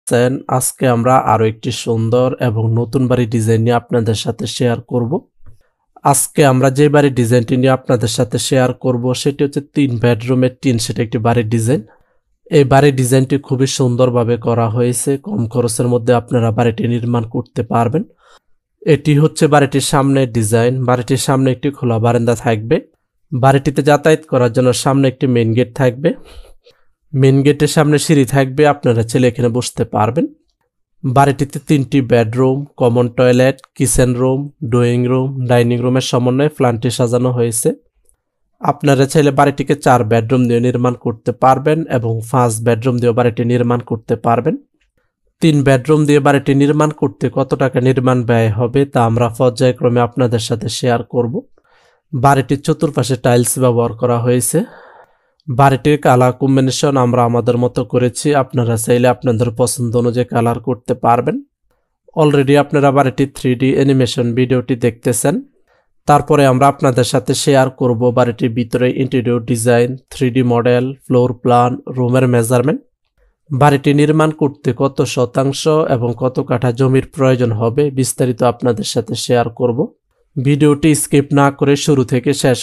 আজকে আমরা আরো একটি সুন্দর এবং নতুন বাড়ির ডিজাইন নিয়ে আপনাদের সাথে শেয়ার করব। আজকে আমরা যে বাড়ির ডিজাইনটি নিয়ে আপনাদের সাথে শেয়ার করব সেটি হচ্ছে 3 বেডরুমের টিন শেড একটি বাড়ির ডিজাইন। এই বাড়ির ডিজাইনটি খুবই সুন্দরভাবে করা হয়েছে, কম খরচের মধ্যে আপনারা বাড়িটি নির্মাণ করতে পারবেন। এটি হচ্ছে বাড়িটির সামনের ডিজাইন। বাড়িটির সামনে একটি খোলা বারান্দা থাকবে। বাড়িটিতে যাতায়াত করার জন্য সামনে একটি মেইন গেট থাকবে। মেইন গেটের সামনে সিঁড়ি থাকবে, আপনারা চাইলে এখানে বসতে পারবেন। বাড়িটিতে 3টি bedroom, common toilet, kitchen room, drawing room, dining রুমের সমন্বয়ে প্ল্যানটি সাজানো হয়েছে। আপনারা চাইলে বাড়িটিকে 4 বেডরুম দিয়ে নির্মাণ করতে পারবেন এবং 5 বেডরুম দিয়ে বাড়িটি নির্মাণ করতে পারবেন। 3 বেডরুম দিয়ে বাড়িটি নির্মাণ করতে কত টাকা নির্মাণ ব্যয় হবে তা আমরা পর্যায়ক্রমে আপনাদের সাথে শেয়ার করব। বাড়িটির চতুর্পাশে টাইলস ব্যবহার করা হয়েছে। বাড়িটির কালার কম্বিনেশন আমরা আমাদের মতো করেছি, আপনারা চাইলে আপনাদের পছন্দ অনুযায়ী কালার করতে পারবেন। অলরেডি আপনারা বাড়িটির 3D অ্যানিমেশন ভিডিওটি দেখতেছেন। তারপরে আমরা আপনাদের সাথে শেয়ার করব বাড়িটির ভিতরে interior design, 3D model, floor plan, রুমের মেজারমেন্ট। বাড়িটি নির্মাণ করতে কত শতাংশ এবং কত কাঠা জমির প্রয়োজন হবে বিস্তারিত আপনাদের সাথে শেয়ার করব। ভিডিওটি স্কিপ না করে শুরু থেকে শেষ